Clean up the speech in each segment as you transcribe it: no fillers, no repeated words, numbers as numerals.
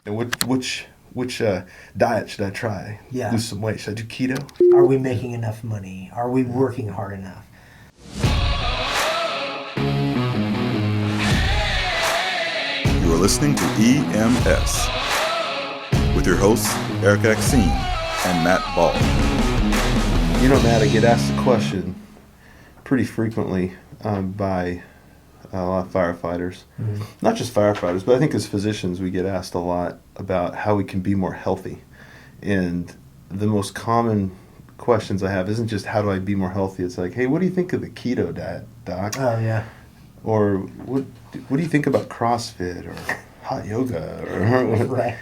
And which diet should I try? Yeah. Lose some weight. Should I do keto? Are we making enough money? Are we working hard enough? You are listening to EMS with your hosts, Erik Axene and Matt Ball. You know, Matt, I get asked the question pretty frequently by a lot of firefighters. Mm-hmm. Not just firefighters, but I think as physicians we get asked a lot about how we can be more healthy. And the most common questions I have isn't just how do I be more healthy, it's like, hey, what do you think of the keto diet, doc? Oh, yeah. Or what do you think about CrossFit or hot yoga? Or Right.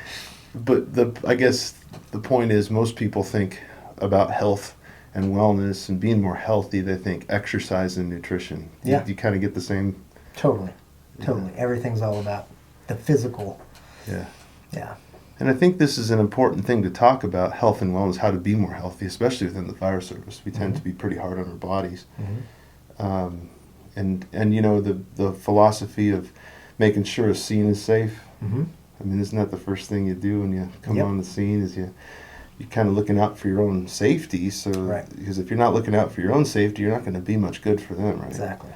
But I guess the point is most people think about health and wellness and being more healthy. They think exercise and nutrition. Yeah. You kind of get the same. Totally. Yeah. Everything's all about the physical. Yeah. Yeah. And I think this is an important thing to talk about, health and wellness, how to be more healthy, especially within the fire service. We tend to be pretty hard on our bodies. Mm-hmm. And you know, the philosophy of making sure a scene is safe. Mm-hmm. I mean, isn't that the first thing you do when you come Yep. on the scene is you're kind of looking out for your own safety. So, Right. Because if you're not looking out for your own safety, you're not going to be much good for them, right? Exactly.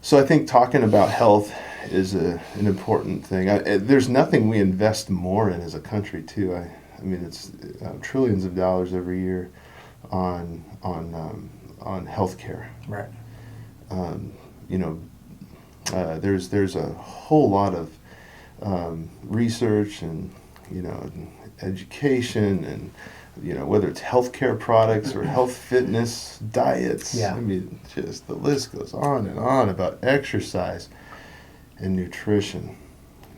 So I think talking about health is an important thing. There's nothing we invest more in as a country, too. I mean, it's trillions of dollars every year on healthcare. Right. You know, there's a whole lot of research and, you know, education and, you know, whether it's healthcare products or health fitness diets. Yeah. I mean, just the list goes on and on about exercise and nutrition,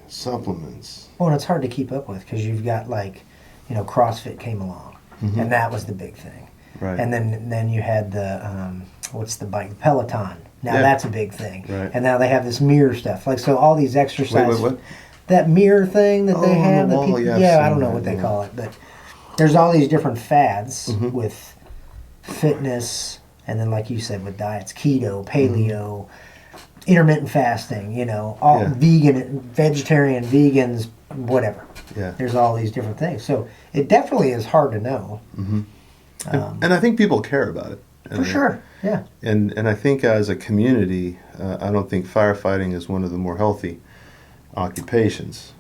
supplements. Well, and it's hard to keep up with because you've got CrossFit came along, Mhm. and that was the big thing. Right. And then you had the what's the bike? Peloton. Now Yeah. that's a big thing. Right. And now they have this mirror stuff. Like so, all these exercise. What? That mirror thing that Oh, they on the have. that wall, people, yeah, I've yeah, I seen don't know that, what they yeah. call it, but there's all these different fads Mhm. with fitness, and then like you said with diets, keto, paleo, intermittent fasting. You know, all Yeah. vegan, vegetarian, vegans, whatever. Yeah. There's all these different things. So it definitely is hard to know. Mm-hmm. And I think people care about it. For sure, yeah. And I think as a community, I don't think firefighting is one of the more healthy occupations.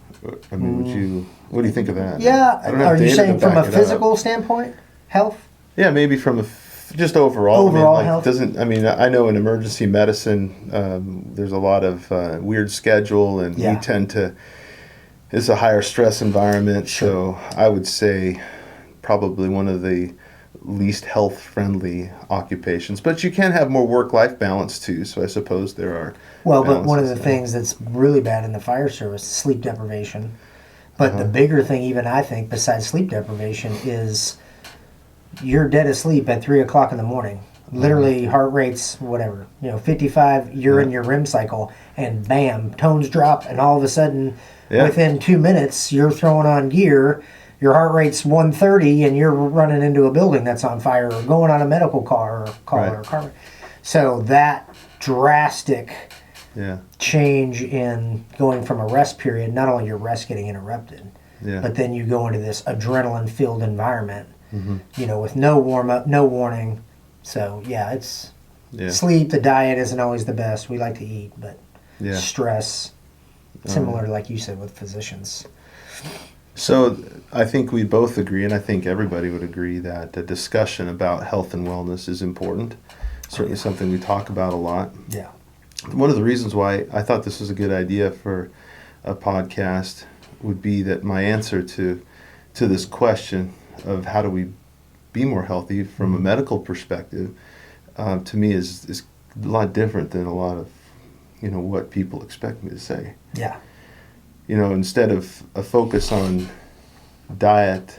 I mean, what do you think of that? Yeah, I don't have are you data to saying from a back it up. physical standpoint, health? Yeah, maybe from just overall. Overall I mean, health? I know in emergency medicine, there's a lot of weird schedule, and Yeah. we tend to. It's a higher stress environment, Sure. so I would say probably one of the least health-friendly occupations. But you can have more work-life balance too. So I suppose there are. Well, but one of the balances there. things that's really bad in the fire service is sleep deprivation. But the bigger thing, even I think, besides sleep deprivation, is you're dead asleep at 3 o'clock in the morning. Literally, heart rates, whatever, 55, you're in your REM cycle, and bam, tones drop, and all of a sudden, within 2 minutes, you're throwing on gear. Your heart rate's 130, and you're running into a building that's on fire, or going on a medical car or Right. car. So that drastic Yeah. change in going from a rest period, not only your rest getting interrupted, Yeah. but then you go into this adrenaline-filled environment, Mm-hmm. with no warm-up, no warning. So, yeah, it's Yeah. sleep, the diet isn't always the best. We like to eat, but Yeah. stress, similar, like you said, with physicians. So I think we both agree, and I think everybody would agree, that a discussion about health and wellness is important. Certainly something we talk about a lot. Yeah. One of the reasons why I thought this was a good idea for a podcast would be that my answer to this question of how do we be more healthy from a medical perspective, to me is a lot different than a lot of what people expect me to say. Yeah. Instead of a focus on diet,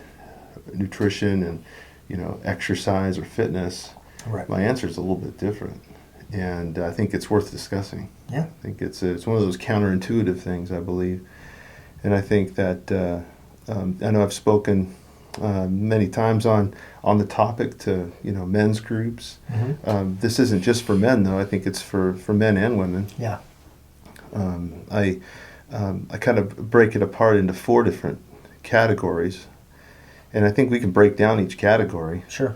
nutrition, and exercise or fitness, Right. my answer is a little bit different, and I think it's worth discussing. Yeah. I think it's one of those counterintuitive things, I believe, and I think that I know I've spoken many times on the topic to men's groups. Mm-hmm. This isn't just for men, though. I think it's for men and women. Yeah. I kind of break it apart into 4 different categories, and I think we can break down each category. Sure.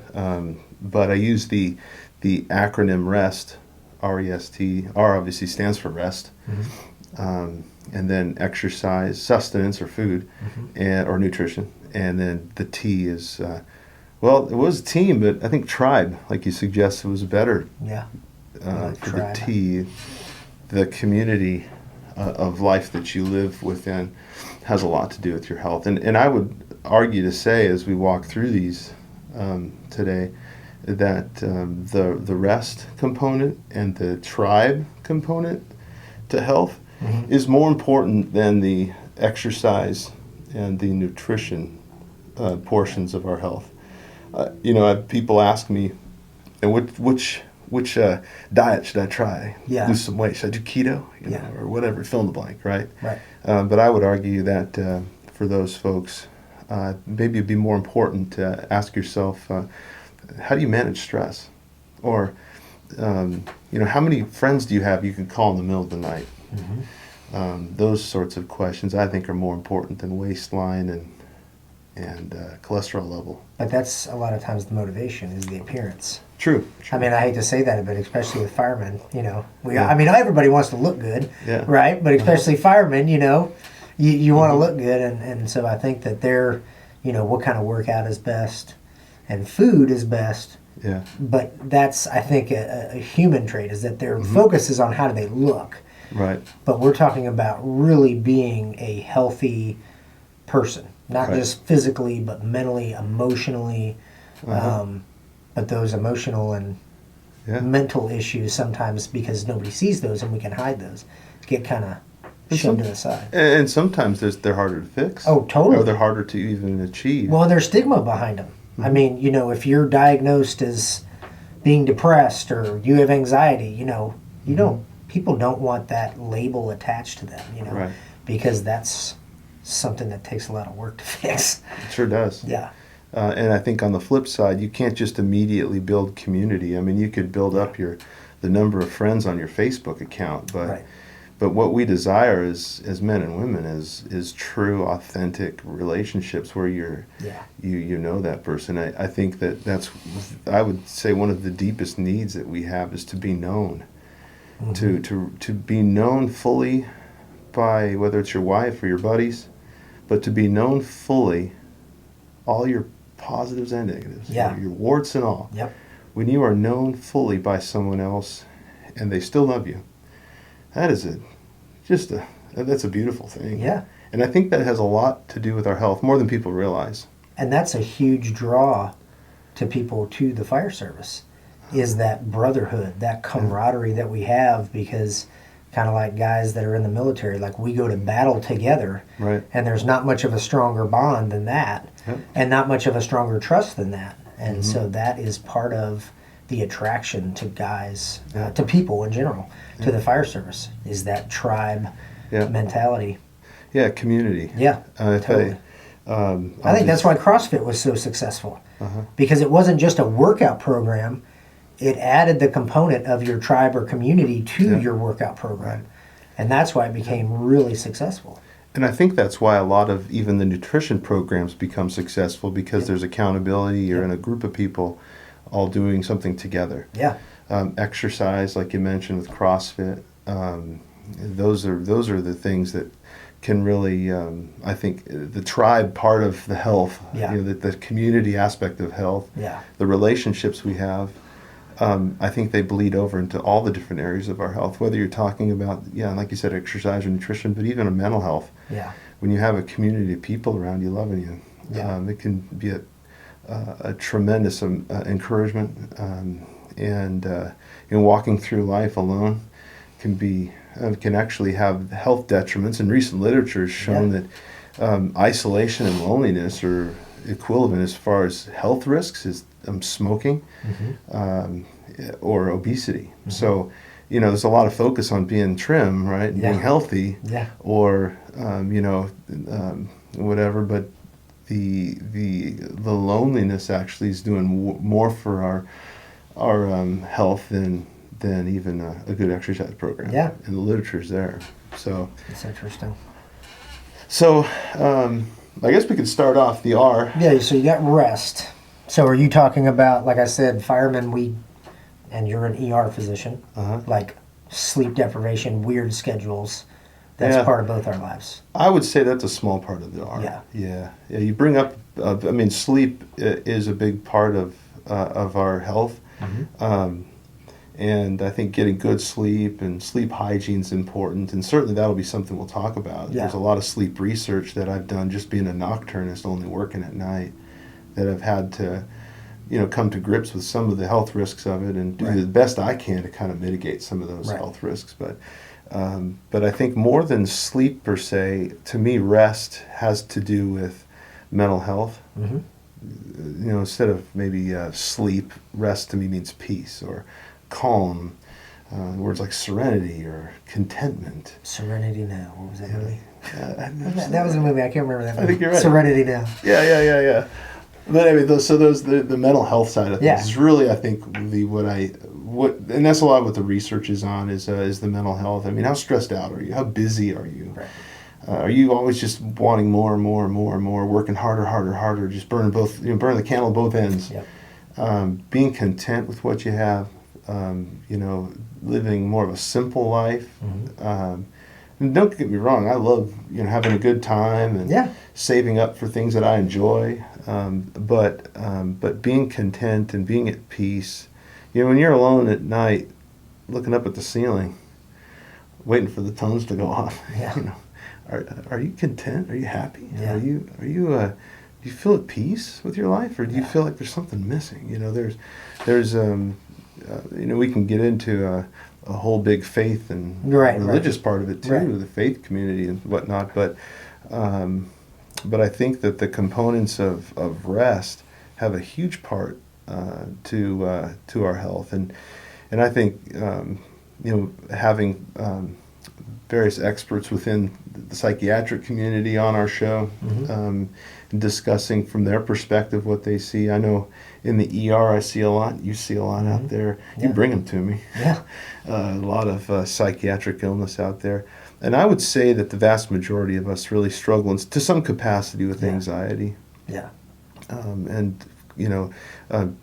But I use the acronym REST, R-E-S-T. R obviously stands for rest, and then exercise, sustenance or food, and or nutrition, and then the T is well, it was team, but I think tribe, like you suggested, was better. Yeah. For Tribe. the T, the community of life that you live within has a lot to do with your health. And I would argue to say, as we walk through these today, that the rest component and the tribe component to health is more important than the exercise and the nutrition portions of our health. People ask me, and which diet should I try? Yeah. Lose some weight. Should I do keto? Or whatever, fill in the blank, right? Right. But I would argue that for those folks, maybe it'd be more important to ask yourself, how do you manage stress? Or, how many friends do you have you can call in the middle of the night? Those sorts of questions I think are more important than waistline and cholesterol level. But that's a lot of times the motivation is the appearance. True. I mean, I hate to say that, but especially with firemen, I mean, everybody wants to look good, right? But especially firemen, you want to look good. And so I think that they're, what kind of workout is best and food is best. Yeah. But that's, I think, a human trait is that their focus is on how do they look. Right. But we're talking about really being a healthy person, not just physically, but mentally, emotionally. But those emotional and mental issues sometimes, because nobody sees those and we can hide those, get kind of shoved to the side. And sometimes they're harder to fix. Oh, totally. Or they're harder to even achieve. Well, there's stigma behind them. I mean, if you're diagnosed as being depressed or you have anxiety, you don't. People don't want that label attached to them, Right. because that's something that takes a lot of work to fix. It sure does. Yeah. And I think on the flip side, you can't just immediately build community. I mean, you could build up the number of friends on your Facebook account, but what we desire as men and women is true, authentic relationships where you know that person. I think that's, I would say, one of the deepest needs that we have is to be known, to be known fully by whether it's your wife or your buddies, but to be known fully, all your positives and negatives, your warts and all. Yep. When you are known fully by someone else and they still love you, that's a beautiful thing. Yeah. And I think that has a lot to do with our health, more than people realize. And that's a huge draw to people to the fire service, is that brotherhood, that camaraderie that we have, because kind of like guys that are in the military, like we go to battle together, Right. and there's not much of a stronger bond than that, and not much of a stronger trust than that. And so that is part of the attraction to guys, to people in general, to the fire service, is that tribe mentality. Yeah, community. Yeah, totally. I think that's why CrossFit was so successful, because it wasn't just a workout program. It added the component of your tribe or community to your workout program. And that's why it became really successful. And I think that's why a lot of even the nutrition programs become successful, because there's accountability. You're in a group of people all doing something together. Yeah. Exercise, like you mentioned with CrossFit, those are the things that can really, I think, the tribe part of the health, the community aspect of health, the relationships we have, I think they bleed over into all the different areas of our health, whether you're talking about, like you said, exercise or nutrition, but even a mental health. Yeah. When you have a community of people around you loving you, it can be a tremendous encouragement. And walking through life alone can actually have health detriments. And recent literature has shown that isolation and loneliness are equivalent as far as health risks is smoking or obesity. So, there's a lot of focus on being trim, right, and being healthy, or whatever. But the loneliness actually is doing more for our health than even a good exercise program. Yeah, and the literature's there. So That's interesting. So, I guess we could start off the R. Yeah, so you got R.E.S.T. So are you talking about, like I said, firemen, and you're an ER physician, like sleep deprivation, weird schedules, that's part of both our lives. I would say that's a small part of the R. Yeah. You bring up, sleep is a big part of our health. And I think getting good sleep and sleep hygiene is important, and certainly that'll be something we'll talk about. Yeah. There's a lot of sleep research that I've done just being a nocturnist, only working at night, that I've had to, come to grips with some of the health risks of it and do the best I can to kind of mitigate some of those health risks. But I think more than sleep per se, to me, rest has to do with mental health. Instead of maybe sleep, rest to me means peace or calm, words like serenity or contentment. Serenity Now. What was that movie? That was a movie. I can't remember that movie. I think you're right. Serenity Now. Yeah. But I mean, the mental health side of things is really, I think, and that's a lot of what the research is on is the mental health. I mean, how stressed out are you? How busy are you? Right. Are you always just wanting more and more and more and more, working harder, just burning the candle at both ends? Yep. Being content with what you have. Living more of a simple life. And don't get me wrong, I love having a good time and saving up for things that I enjoy. But being content and being at peace. When you're alone at night, looking up at the ceiling, waiting for the tones to go off. Yeah. Are you content? Are you happy? Yeah. Do you feel at peace with your life, or do you feel like there's something missing? There's we can get into a whole big faith and religious part of it too, the faith community and whatnot. But I think that the components of rest have a huge part to our health, and I think having various experts within the psychiatric community on our show, discussing from their perspective what they see. I know in the ER I see a lot. You see a lot out there. You bring them to me. Yeah. A lot of psychiatric illness out there. And I would say that the vast majority of us really struggle to some capacity with anxiety. Yeah. And,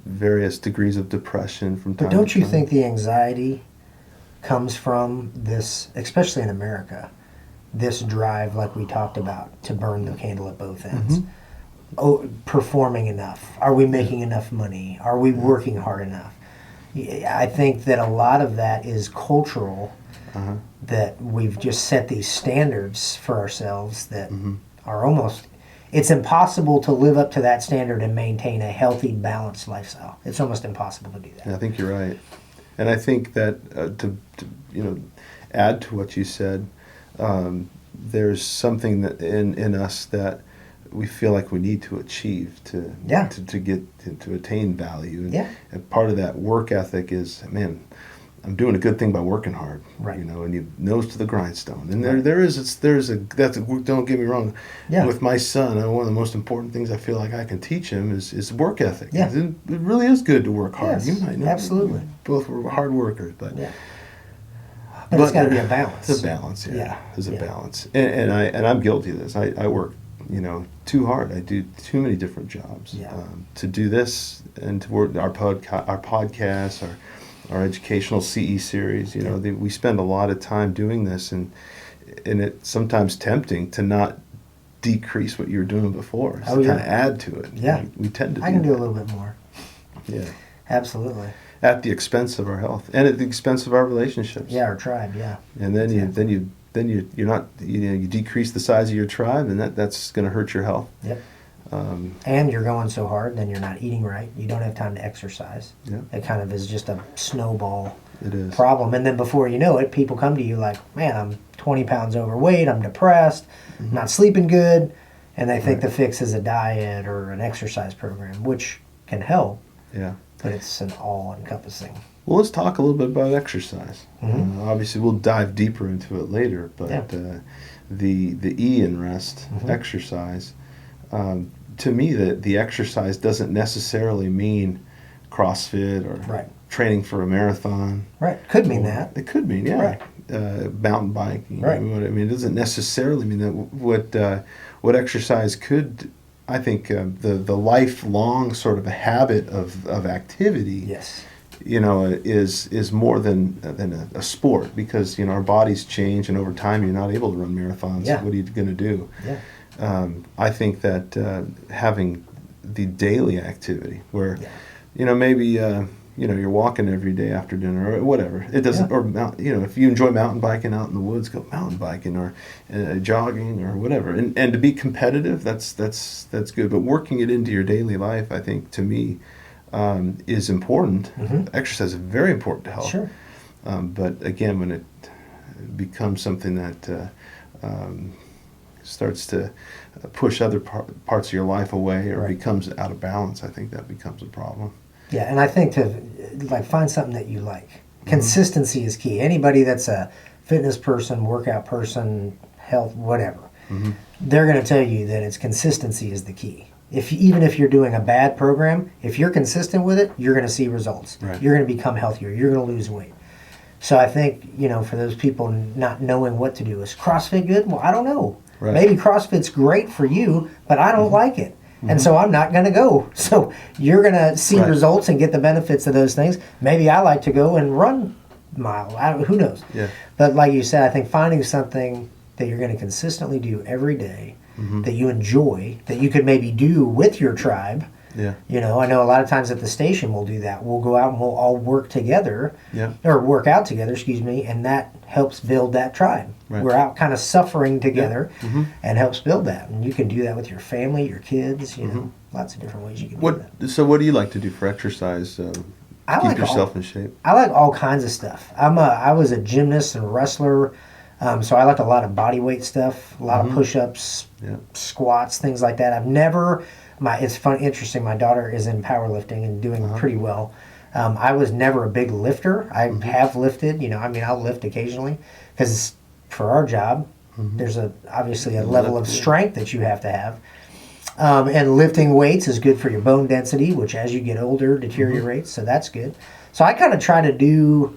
various degrees of depression from time to time. But don't you think the anxiety comes from this, especially in America, this drive, like we talked about, to burn the candle at both ends? Performing enough? Are we making enough money? Are we working hard enough? I think that a lot of that is cultural, that we've just set these standards for ourselves that are almost, it's impossible to live up to that standard and maintain a healthy, balanced lifestyle. It's almost impossible to do that. I think you're right. And I think that to add to what you said, there's something that in us that we feel like we need to achieve to attain value. And part of that work ethic is, man, I'm doing a good thing by working hard. And you nose to the grindstone. And don't get me wrong. With my son, one of the most important things I feel like I can teach him is work ethic. It really is good to work hard. Yes, you might know. Absolutely. Both were hard workers, but it's got to be a balance. It's a balance, There's a balance, and I'm guilty of this. I work, too hard. I do too many different jobs to do this and to work our podcasts, our educational CE series. We spend a lot of time doing this, and it's sometimes tempting to not decrease what you were doing before. So kind of add to it. Yeah, we tend to. I can do a little bit more. Yeah, absolutely. At the expense of our health and at the expense of our relationships. Yeah, our tribe. Yeah. And then you're not you decrease the size of your tribe, and that's going to hurt your health. Yep. And you're going so hard, then you're not eating right. You don't have time to exercise. Yeah. It kind of is just a snowball It problem. And then before you know it, people come to you like, man, I'm 20 pounds overweight, I'm depressed, I'm not sleeping good, and they think the fix is a diet or an exercise program, which can help. Yeah. But it's an all-encompassing. Well, let's talk a little bit about exercise. Obviously, we'll dive deeper into it later, but the E in R.E.S.T, exercise, to me, the exercise doesn't necessarily mean CrossFit or training for a marathon. Right. Could mean that. It could mean, Right. mountain biking. Right. I mean, it doesn't necessarily mean that what exercise could. I think the lifelong sort of a habit of activity. Yes. Is more than a sport, because our bodies change, and over time you're not able to run marathons. Yeah. What are you going to do? Yeah. I think that having the daily activity where, Yeah. maybe you're walking every day after dinner or whatever. It doesn't, Yeah. or if you enjoy mountain biking out in the woods, go mountain biking or jogging or whatever. And to be competitive, that's good. But working it into your daily life, I think, to me, is important. Mm-hmm. Exercise is very important to health. Sure. But again, when it becomes something that starts to push other parts of your life away, or Right. becomes out of balance, I think that becomes a problem. Yeah, and I think to find something that you like. Consistency is key. Anybody that's a fitness person, workout person, health, whatever, they're going to tell you that it's consistency is the key. Even if you're doing a bad program, if you're consistent with it, you're going to see results. Right. You're going to become healthier. You're going to lose weight. So I think, for those people not knowing what to do, is CrossFit good? Well, I don't know. Right. Maybe CrossFit's great for you, but I don't like it. And so I'm not going to go. So you're going to see Right. results and get the benefits of those things. Maybe I like to go and run a mile. Who knows? Yeah. But like you said, I think finding something that you're going to consistently do every day, that you enjoy, that you could maybe do with your tribe. Yeah. I know a lot of times at the station we'll do that. We'll go out and we'll all work together, Yeah. or work out together, excuse me, and that helps build that tribe. Right. We're out kind of suffering together, Mhm. and helps build that. And you can do that with your family, your kids, lots of different ways you can do that. So what do you like to do for exercise? I Keep like yourself in shape. I like all kinds of stuff. I was a gymnast and wrestler, so I like a lot of body weight stuff, a lot of push-ups, Yeah. squats, things like that. I've never. It's interesting. My daughter is in powerlifting and doing pretty well. I was never a big lifter. I have lifted. I'll lift occasionally because for our job, there's obviously a level of strength that you have to have. And lifting weights is good for your bone density, which as you get older deteriorates. So that's good. So I kind of try to do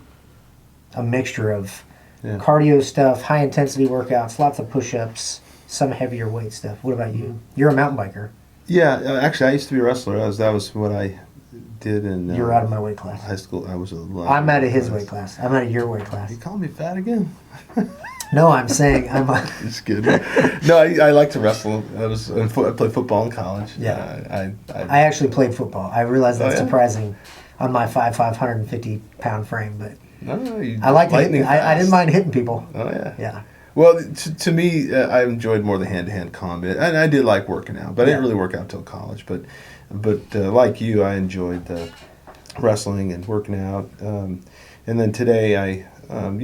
a mixture of cardio stuff, high intensity workouts, lots of push-ups, some heavier weight stuff. What about you? You're a mountain biker. Yeah, actually, I used to be a wrestler. That was what I did in You're out of my weight class. high school. I was I'm out of his weight class. I'm out of your weight class. You calling me fat again? No, I'm saying I'm. Just kidding. No, I like to wrestle. I played football in college. Yeah. I I actually played football. I realize that's yeah? surprising on my 550-pound frame, but you I like to hit, lightning I fast. didn't mind hitting people. Oh yeah. Yeah. Well, to me, I enjoyed more the hand-to-hand combat, and I did like working out, but I didn't really work out till college. But like you, I enjoyed wrestling and working out. And then today, I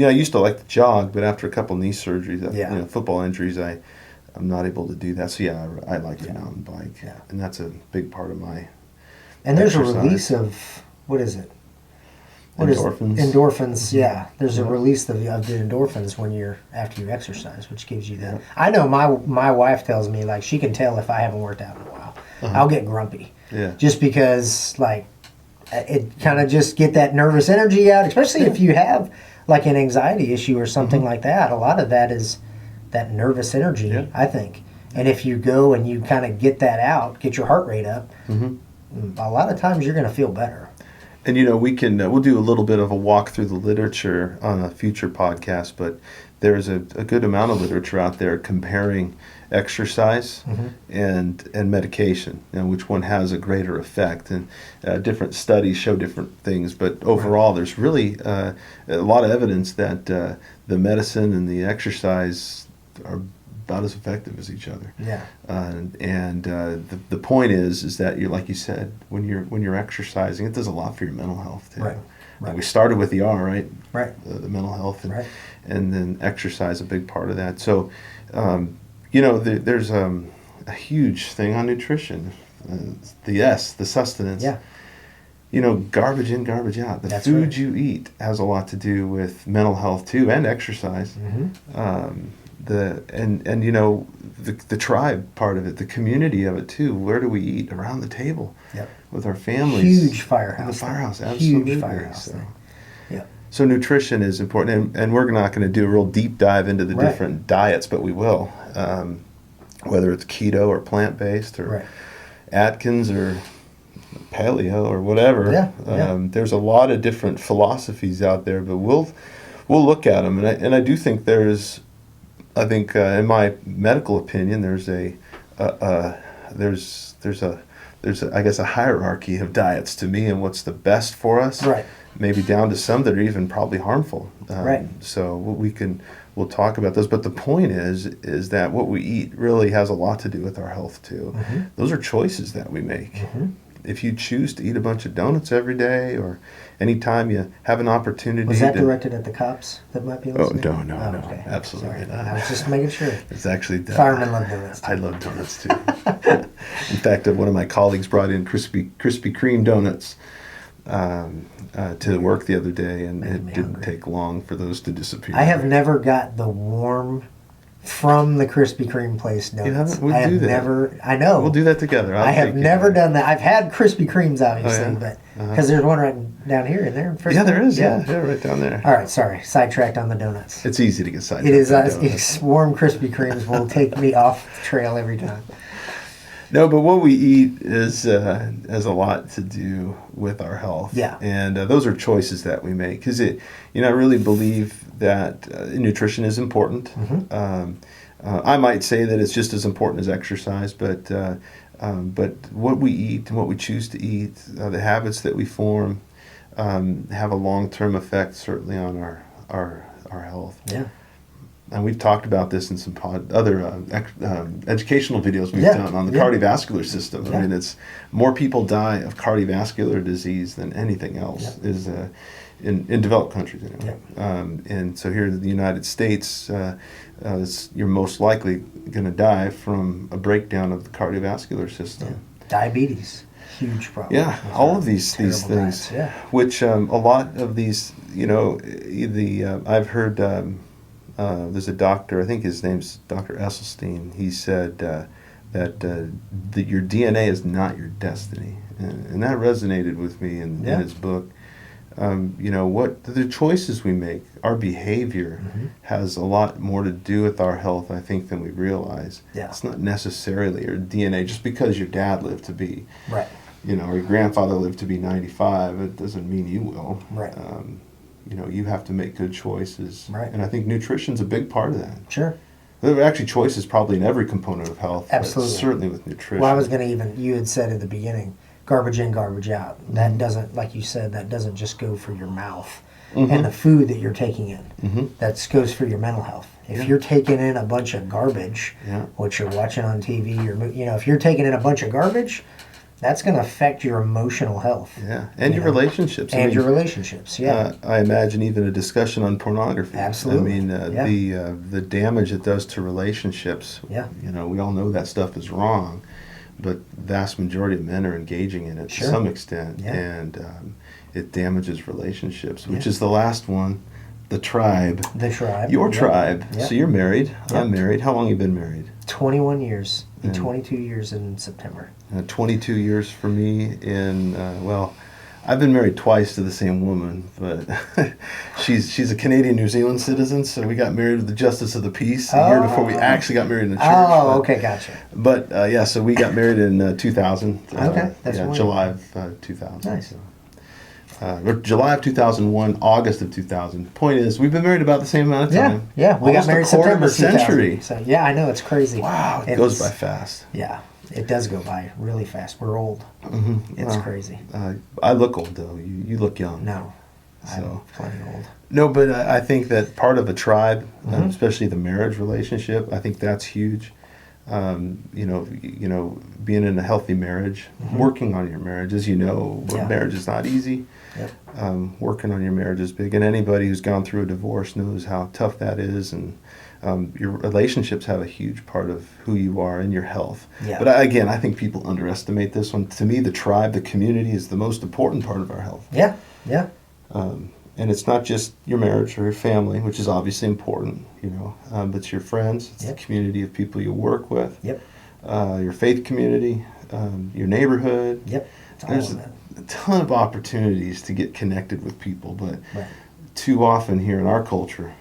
used to like to jog, but after a couple knee surgeries, football injuries, I'm not able to do that. So I like to mountain bike, and that's a big part of my. And there's exercise. a release of what is it? Endorphins. Endorphins, yeah. There's a release of the endorphins after you exercise, which gives you that. I know my wife tells me, like, she can tell if I haven't worked out in a while. I'll get grumpy. Yeah. Just because, like, it kind of just get that nervous energy out, especially if you have, like, an anxiety issue or something like that. A lot of that is that nervous energy, I think. And if you go and you kind of get that out, get your heart rate up, a lot of times you're going to feel better. And we'll do a little bit of a walk through the literature on a future podcast, but there's a good amount of literature out there comparing exercise and medication, which one has a greater effect. And different studies show different things, but overall, there's really a lot of evidence that the medicine and the exercise are about as effective as each other. Yeah. The point is that you, like you said, when you're exercising, it does a lot for your mental health too. Right. And we started with the R, right? Right. The mental health, and then exercise, a big part of that. So, there's a huge thing on nutrition. The sustenance. Yeah. Garbage in, garbage out. The That's food right. you eat has a lot to do with mental health too, and exercise. The tribe part of it, the community of it too. Where do we eat? Around the table, Yep. with our families. Huge firehouse. In the firehouse, thing. absolutely. Huge firehouse. So, thing. Yep. So nutrition is important, and we're not going to do a real deep dive into the Right. different diets, but we will, whether it's keto or plant-based or Right. Atkins or paleo or whatever. Yeah. There's a lot of different philosophies out there, but we'll look at them, and I do think there's, in my medical opinion, there's I guess a hierarchy of diets to me and what's the best for us. Right. Maybe down to some that are even probably harmful. Right. So we'll talk about those. But the point is that what we eat really has a lot to do with our health too. Mm-hmm. Those are choices that we make. Mm-hmm. If you choose to eat a bunch of donuts every day, or anytime you have an opportunity. Was that directed at the cops that might be listening? No, Okay. absolutely Sorry. not. I was just making sure. It's actually Firemen love donuts. I love donuts too. In fact, one of my colleagues brought in Krispy Kreme donuts to work the other day, and it didn't take long for those to disappear. I have never got the warm from the Krispy Kreme place donuts. You haven't? We'll I have do that. never. I know. We'll do that together. I have never done that. I've had Krispy Kremes, obviously, Oh, yeah? but because there's one right down here, in there. In Frisco. Yeah, there is. Yeah, right down there. All right, sorry, sidetracked on the donuts. It's easy to get sidetracked. It is. on donuts. It's warm Krispy Kremes will take me off the trail every time. No, but what we eat has a lot to do with our health. Yeah. And those are choices that we make. Because I really believe that nutrition is important. Mm-hmm. I might say that it's just as important as exercise, but what we eat and what we choose to eat, the habits that we form, have a long-term effect certainly on our health. Yeah. And we've talked about this in some other educational videos we've done on the cardiovascular system. Yeah. I mean, it's more people die of cardiovascular disease than anything else is in developed countries anyway. And so here in the United States, you're most likely going to die from a breakdown of the cardiovascular system. Yeah. Diabetes, huge problem. Yeah, all of these things, diets, which a lot of these, I've heard. There's a doctor, I think his name's Dr. Esselstyn. He said that your DNA is not your destiny, and that resonated with me in his book. What the choices we make, our behavior has a lot more to do with our health, I think, than we realize. Yeah. It's not necessarily your DNA. Just because your dad lived to be, Right. or your grandfather lived to be 95, it doesn't mean you will. Right. You have to make good choices. Right. And I think nutrition's a big part of that. Sure. There are actually choices probably in every component of health. Absolutely. But certainly with nutrition. Well, I was going to you had said at the beginning, garbage in, garbage out. That doesn't, like you said, that doesn't just go for your mouth and the food that you're taking in. That goes for your mental health. If you're taking in a bunch of garbage, what you're watching on TV, or if you're taking in a bunch of garbage, that's going to affect your emotional health. Yeah, and your relationships. And your relationships, I imagine even a discussion on pornography. Absolutely. I mean, the damage it does to relationships. Yeah. We all know that stuff is wrong, but the vast majority of men are engaging in it to some extent, and it damages relationships, which is the last one, the tribe. The tribe. Your tribe. Yep. So you're married. I'm married. How long have you been married? 21 years. 22 years in September. 22 years for me I've been married twice to the same woman, but she's a Canadian New Zealand citizen, so we got married with the Justice of the Peace a year before we actually got married in the church. Oh, okay, gotcha. But so we got married in 2000. Okay, that's wonderful. July of 2000. Nice. Or July of 2000, August of 2000. Point is, we've been married about the same amount of time. Yeah, we got Almost married a quarter of September a century. 2000. So, I know, it's crazy. Wow, it goes by fast. Yeah, it does go by really fast. We're old. It's crazy. I look old, though. You look young. No, I'm So. plenty old. No, but I think that part of a tribe, especially the marriage relationship, I think that's huge. Being in a healthy marriage, working on your marriage, as you know, marriage is not easy. Yep. Working on your marriage is big, and anybody who's gone through a divorce knows how tough that is, and your relationships have a huge part of who you are and your health. Yeah. But I think people underestimate this one. To me, the tribe, the community, is the most important part of our health. Yeah. And it's not just your marriage or your family, which is obviously important, but it's your friends, it's the community of people you work with, Yep. Your faith community, your neighborhood. Yep. It's all There's of that. a ton of opportunities to get connected with people, but too often here in our culture,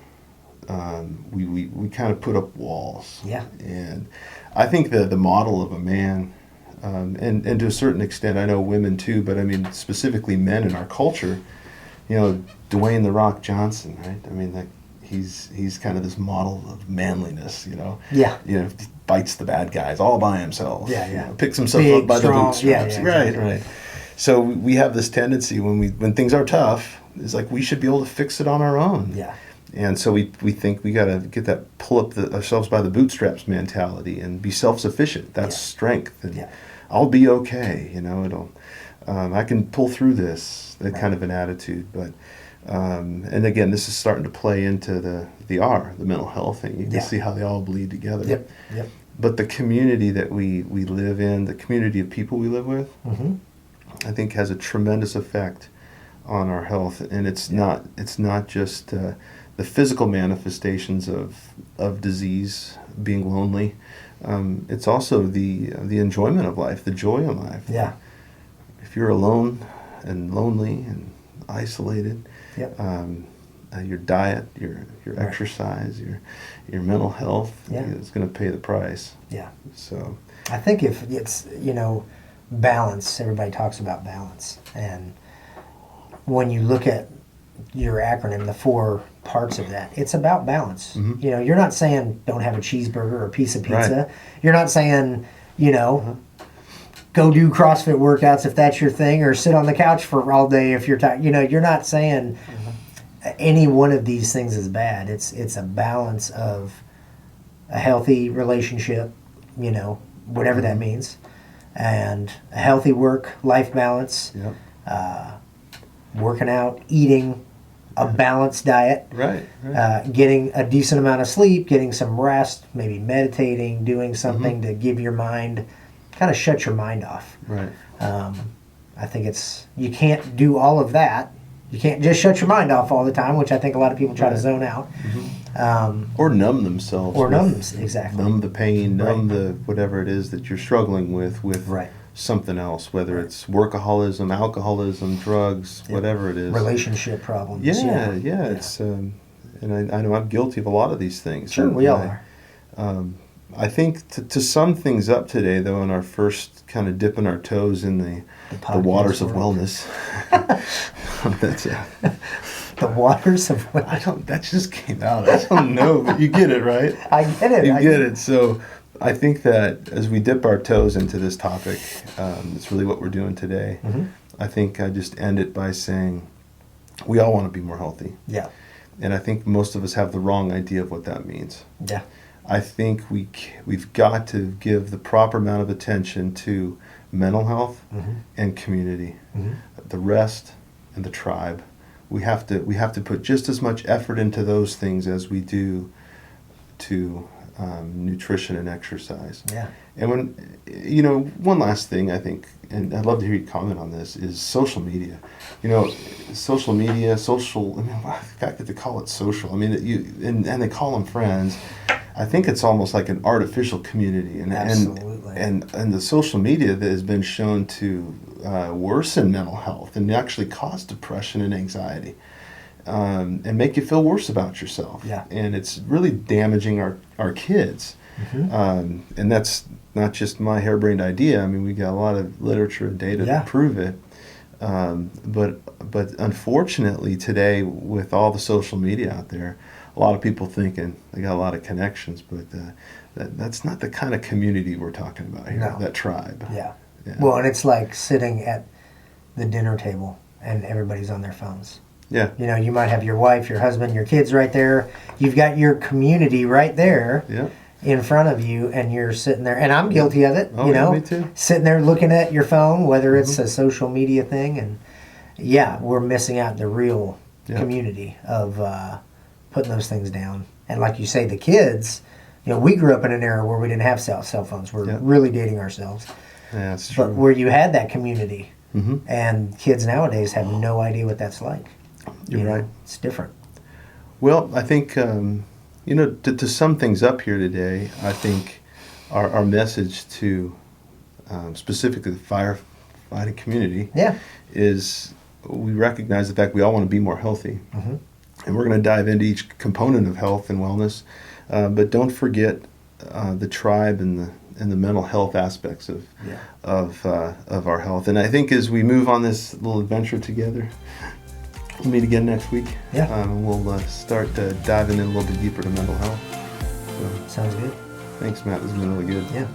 we kind of put up walls. Yeah. And I think the model of a man, and to a certain extent, I know women too, but I mean specifically men in our culture, Dwayne "The Rock" Johnson, right? I mean, like he's kind of this model of manliness, Yeah. Bites the bad guys all by himself. Yeah. Picks himself Big, up by strong, the bootstraps. yeah, exactly. Right. So we have this tendency when things are tough, it's like we should be able to fix it on our own. Yeah. And so we think we got to get that pull up ourselves by the bootstraps mentality and be self-sufficient. That's strength. And I'll be okay. I can pull through this, that kind of an attitude. But, and again, this is starting to play into the mental health thing. You can see how they all bleed together. Yep. But the community that we live in, the community of people we live with, I think has a tremendous effect on our health. And it's not just the physical manifestations of disease, being lonely. It's also the enjoyment of life, the joy in life. Yeah. If you're alone and lonely and isolated, your diet, your exercise, your mental health is going to pay the price. Yeah. So I think if it's, balance, everybody talks about balance. And when you look at your acronym, the 4 parts of that, it's about balance. You're not saying don't have a cheeseburger or a piece of pizza. Right. You're not saying, go do CrossFit workouts if that's your thing, or sit on the couch for all day if you're tired. You're not saying any one of these things is bad. It's a balance of a healthy relationship, whatever that means, and a healthy work-life balance, working out, eating a balanced diet, getting a decent amount of sleep, getting some rest, maybe meditating, doing something to give your mind, kind of shut your mind off. Right. I think you can't do all of that. You can't just shut your mind off all the time, which I think a lot of people try to zone out. Or numb themselves. Exactly. Numb the pain, numb the whatever it is that you're struggling with something else, whether it's workaholism, alcoholism, drugs, whatever it is. Relationship problems. Yeah. It's and I know I'm guilty of a lot of these things. Sure, we all are. I think to sum things up today, though, in our first kind of dipping our toes in the waters of wellness, that's the waters of wellness. That just came out. I don't know, but you get it, right? I get it. You get it. So I think that as we dip our toes into this topic, it's really what we're doing today. I think I just end it by saying we all want to be more healthy. Yeah. And I think most of us have the wrong idea of what that means. Yeah. I think we've got to give the proper amount of attention to mental health and community, the rest and the tribe. We have to put just as much effort into those things as we do to nutrition and exercise. Yeah. And one last thing I think, and I'd love to hear you comment on this, is social media. Social media, the fact that they call it social, and they call them friends. I think it's almost like an artificial community, Absolutely. and the social media that has been shown to worsen mental health and actually cause depression and anxiety, and make you feel worse about yourself. Yeah. And it's really damaging our kids. And that's not just my harebrained idea. We got a lot of literature and data to prove it. But unfortunately today, with all the social media out there, a lot of people thinking they got a lot of connections, but that's not the kind of community we're talking about here, that tribe. Yeah. Well, and it's like sitting at the dinner table and everybody's on their phones. Yeah. You might have your wife, your husband, your kids right there. You've got your community right there in front of you, and you're sitting there. And I'm guilty of it, me too. Sitting there looking at your phone, whether it's a social media thing. And we're missing out the real community of putting those things down. And like you say, the kids, we grew up in an era where we didn't have cell phones. We're really dating ourselves. Yeah, that's true. But where you had that community, and kids nowadays have no idea what that's like. You're right. It's different. Well, I think, to sum things up here today, I think our message to specifically the firefighting community is we recognize the fact we all want to be more healthy. And we're going to dive into each component of health and wellness. But don't forget the tribe and the mental health aspects of our health. And I think as we move on this little adventure together, we'll meet again next week. Yeah. We'll start diving in a little bit deeper to mental health. So, Sounds good. thanks, Matt. This has been really good. Yeah.